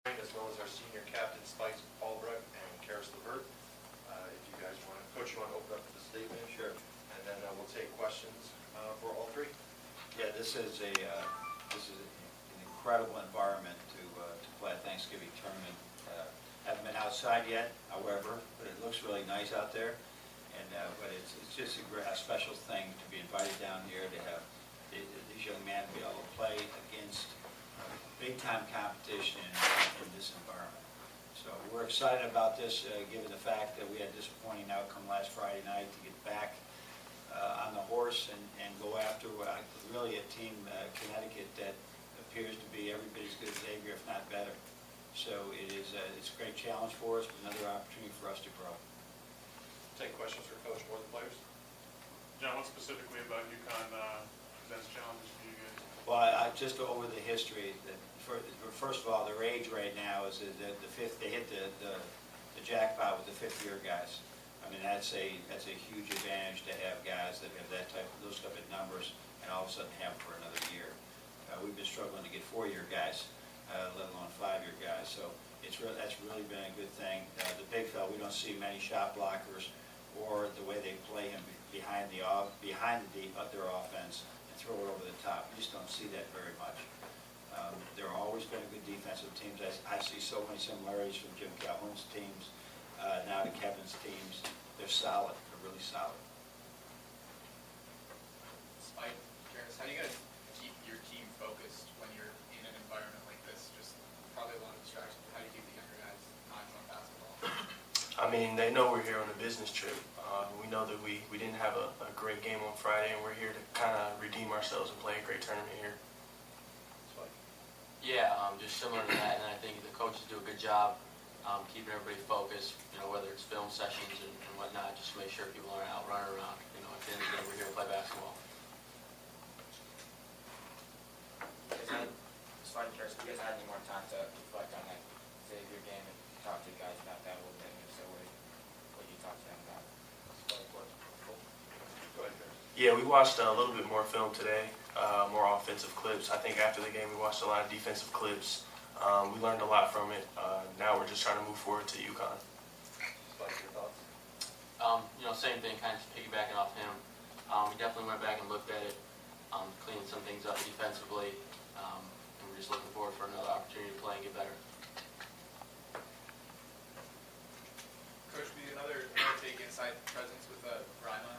as well as our senior captain, Spike Albrecht, and Caris, LeVert. If you guys want to, Coach, you want to open up with a statement? Sure. And then we'll take questions for all three. Yeah, this is an incredible environment to play a Thanksgiving tournament. Haven't been outside yet, however, but it looks really nice out there. And but it's just a special thing to be invited down here to have these young men be able to play against big-time competition in this environment. So we're excited about this, given the fact that we had a disappointing outcome last Friday night to get back on the horse and go after really a team, Connecticut, that appears to be every bit as good as Xavier, if not better. So it's a great challenge for us, but another opportunity for us to grow. Take questions for Coach or the players. John, what specifically about UConn presents challenges for you guys? Well, I just over the history. First of all, their age right now is the fifth. They hit the jackpot with the fifth-year guys. I mean, that's a huge advantage to have guys that have those type of numbers, and all of a sudden have them for another year. We've been struggling to get four-year guys, let alone five-year guys. So that's really been a good thing. The big fella, we don't see many shot blockers or the way they play him behind their offense and throw it over the top. We just don't see that very much. There have always been a good defensive teams. I see so many similarities from Jim Calhoun's teams now to Kevin's teams. They're solid. They're really solid. Spike, Caris, how do you guys keep your team focused when you're in an environment like this? Just probably a lot of distractions. How do you keep the younger guys not on basketball? I mean, they know we're here on a business trip. We know that we didn't have a great game on Friday, and we're here to kind of redeem ourselves and play a great tournament here. Yeah, just similar to that, and I think the coaches do a good job keeping everybody focused, whether it's film sessions and whatnot, just to make sure people aren't out running around. At the end of the day, we're here to play basketball. Have you guys had any more time to reflect on that Xavier game and talk to you guys about that a little bit? And if so, what did you talk to them about? Go ahead, Caris. Yeah, we watched a little bit more film today, more offensive clips. I think after the game we watched a lot of defensive clips. We learned a lot from it. Now we're just trying to move forward to UConn. Spike, your thoughts? Same thing, kind of piggybacking off him. We definitely went back and looked at it, cleaned some things up defensively, and we're just looking forward for another opportunity to play and get better. Coach, be another big inside presence with Rima.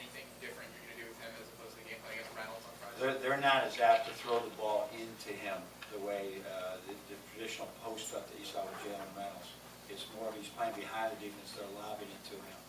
Anything different you're going to do with him as opposed to the game plan against Reynolds on Friday? They're not as apt to throw the ball into him the way the traditional post up that you saw with Jalen Reynolds. It's more he's playing behind the defense, they're lobbing it to him.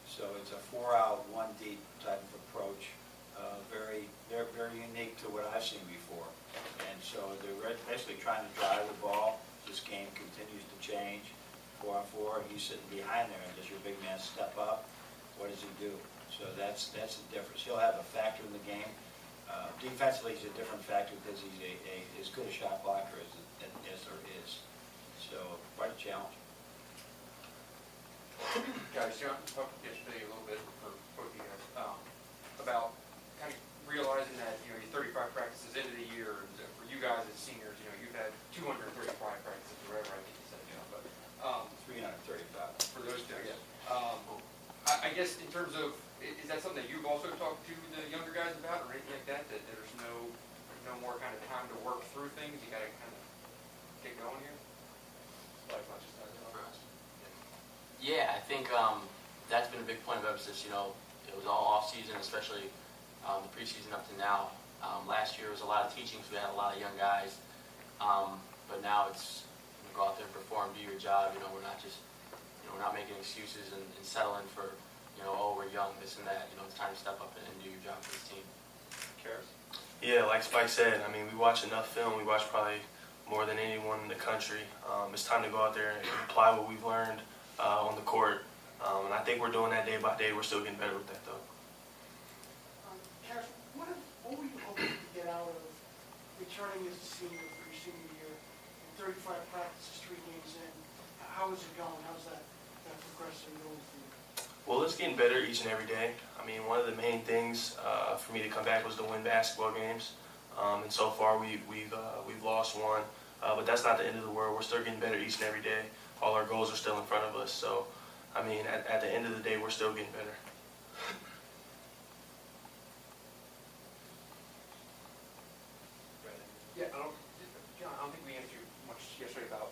So it's a 4-out, 1-deep type of approach. They're very unique to what I've seen before. And so they're basically trying to drive the ball. This game continues to change. 4-on-4, he's sitting behind there, and does your big man step up? What does he do? So that's the difference. He'll have a factor in the game. Defensively, he's a different factor because he's as good a shot blocker as there is. So quite a challenge. Guys, John talked yesterday a little bit for both of you guys about kind of realizing that your 35 practices into the year, and for you guys as seniors, you've had 235 practices or whatever I think you said, but 335 for those guys. I guess in terms of, is that something that you've also talked to the younger guys about, or anything like that? That there's no more kind of time to work through things. You got to kind of get going here. Like much as that for us. Yeah, I think that's been a big point of emphasis. It was all off season, especially the preseason up to now. Last year was a lot of teaching, so we had a lot of young guys. But now it's go out there and perform, do your job. We're not just we're not making excuses and settling for oh, we're young, this and that. It's time to step up and do your job for this team. Caris? Yeah, like Spike said, I mean, we watch enough film. We watch probably more than anyone in the country. It's time to go out there and apply what we've learned on the court. And I think we're doing that day by day. We're still getting better with that, though. Caris, what were you hoping to get out of returning as a senior for your senior year? 35 practices, 3 games in. How is it going? How's that progressing going for you? Well, it's getting better each and every day. I mean, one of the main things for me to come back was to win basketball games. And so far, we've lost one. But that's not the end of the world. We're still getting better each and every day. All our goals are still in front of us. So, I mean, at the end of the day, we're still getting better. Yeah, John, I don't think we answered much yesterday about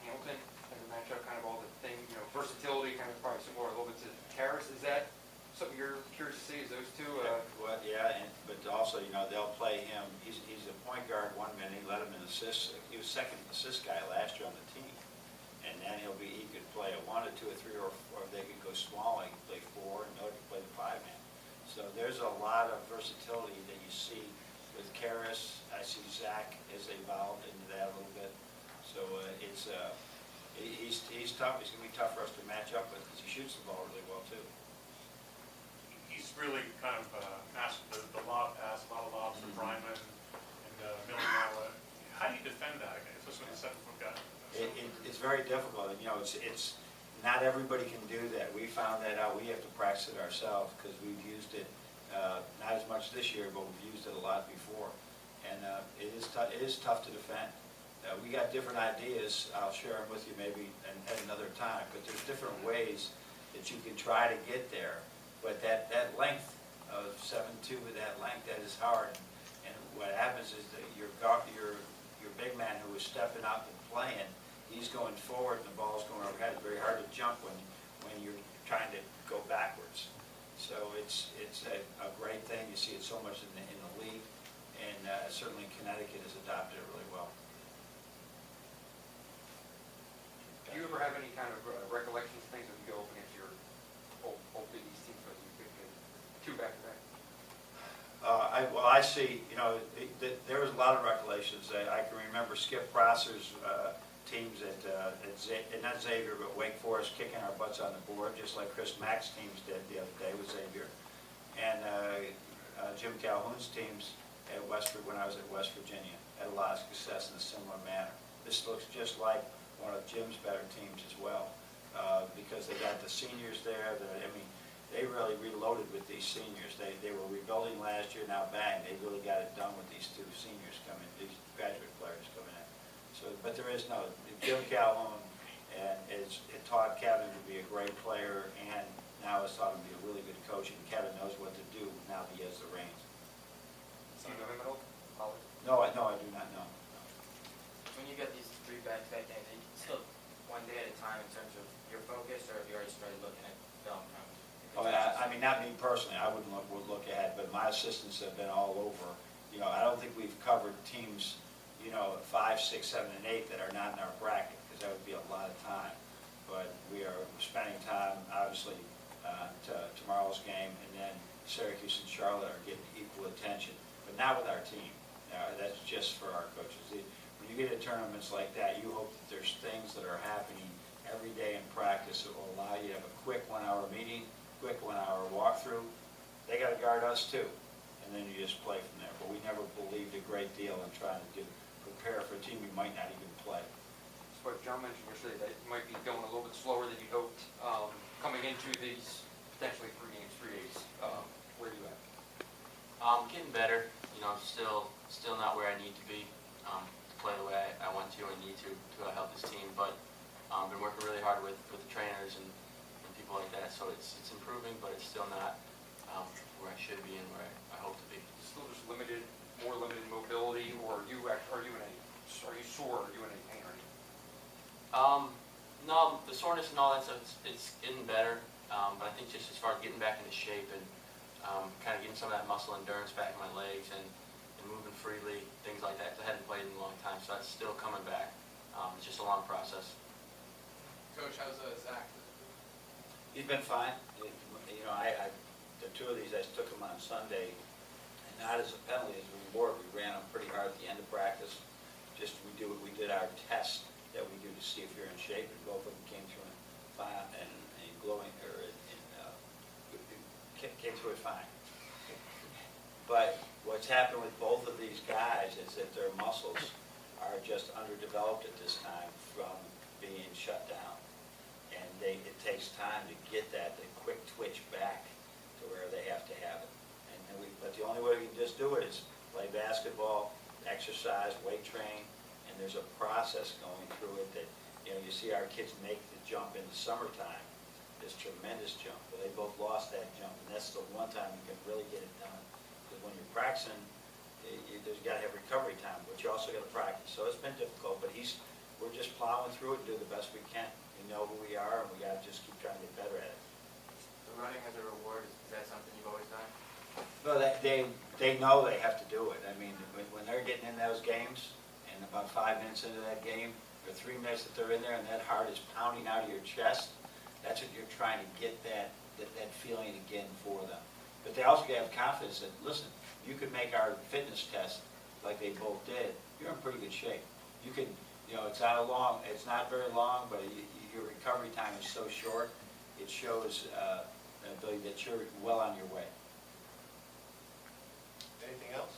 Hamilton as a matchup, kind of all the things, versatility, kind of probably similar a little bit to Caris. Is that something you're curious to see? Is those two? Well, yeah, but also, they'll play him. He's a point guard 1 minute. He led him in assists. He was second assist guy last year on the team. And then he could play a 1, a 2, a 3, or they could go small. He could play 4, and Miller could play the 5 man. So there's a lot of versatility that you see with Caris. I see Zach has evolved into that a little bit. So he's tough. He's going to be tough for us to match up with because he shoots the ball really well too. He's really kind of asked the lob pass, a lot of lobs for Bryman and Miller now. How do you defend that, especially with a 7-foot guy? It's very difficult, and it's not everybody can do that. We found that out. We have to practice it ourselves because we've used it not as much this year, but we've used it a lot before, and it is tough to defend. We got different ideas. I'll share them with you maybe at another time. But there's different ways that you can try to get there. But that length of 7'2" with that length, that is hard. And what happens is that your big man who is stepping up and playing, he's going forward and the ball's going overhead. It's very hard to jump when you're trying to go backwards. So it's a great thing. You see it so much in the league, and certainly Connecticut has adopted it really well. Do you ever have any kind of recollections, things that you go up against your old Big East teams, but you could get 2 back-to-back? I see, there was a lot of recollections. I can remember Skip Prosser's teams not Xavier, but Wake Forest kicking our butts on the board, just like Chris Mack's teams did the other day with Xavier. And Jim Calhoun's teams at Westford, when I was at West Virginia, had a lot of success in a similar manner. This looks just like one of Jim's better teams as well, because they got the seniors there. They really reloaded with these seniors. They were rebuilding last year, now bang, they really got it done with these 2 seniors coming, these graduate players coming in. So, but there is Jim Calhoun it taught Kevin to be a great player, and now it's taught him to be a really good coach, and Kevin knows what to do now that he has the reins. Do you know him at all? College? No, I do not know. When you get these 3 back-to-back games, are you still 1 day at a time in terms of your focus, or have you already started looking at film? I mean, not me personally. I wouldn't look ahead, but my assistants have been all over. I don't think we've covered teams, 5, 6, 7, and 8 that are not in our bracket, because that would be a lot of time. But we are spending time, obviously, to tomorrow's game, and then Syracuse and Charlotte are getting equal attention, but not with our team. That's just for our coaches. When you get to tournaments like that, you hope that there's things that are happening every day in practice that will allow you to have a quick 1-hour meeting, quick 1-hour walkthrough. They got to guard us too, and then you just play from there. But we never believed a great deal in trying to prepare for a team we might not even play. That's what John mentioned yesterday, that you might be going a little bit slower than you hoped coming into these potentially 3 games, 3 days. Where are you at? Getting better. Still not where I need to be to play the way I want to and need to help this team. But been working really hard with the trainers and people like that. So it's improving, but it's still not where I should be and where I hope to be. Still just more limited mobility, or are you sore? Are you in any pain or anything? No, the soreness and all that stuff, it's getting better. But I think just as far as getting back into shape and kind of getting some of that muscle endurance back in my legs and moving freely, things like that. I hadn't played in a long time, so that's still coming back. It's just a long process. Coach, how's Zach? He's been fine. The 2 of these, I took him on Sunday, and not as a penalty as we were. We ran him pretty hard at the end of practice. We did our test that we do to see if you're in shape, and both of them came through came through it fine. But what's happened with both of these guys is that their muscles are just underdeveloped at this time from being shut down. And it takes time to get the quick twitch back to where they have to have it. But the only way we can just do it is play basketball, exercise, weight train, and there's a process going through it that, you know, you see our kids make the jump in the summertime, this tremendous jump. Well, they both lost that jump, and that's the one time you can really get it done. Because when you're practicing, there's got to have recovery time, but you also got to practice. So it's been difficult, but we're just plowing through it and do the best we can. We know who we are, and we got to just keep trying to get better at it. The running as a reward, is that something you've always done? Well, they know they have to do it. I mean, when they're getting in those games, and about 5 minutes into that game, or 3 minutes that they're in there, and that heart is pounding out of your chest, that's what you're trying to get that feeling again for them. But they also have confidence that, listen, you could make our fitness test like they both did, you're in pretty good shape. You can, you know, it's not very long, but your recovery time is so short, it shows an ability that you're well on your way. Anything else?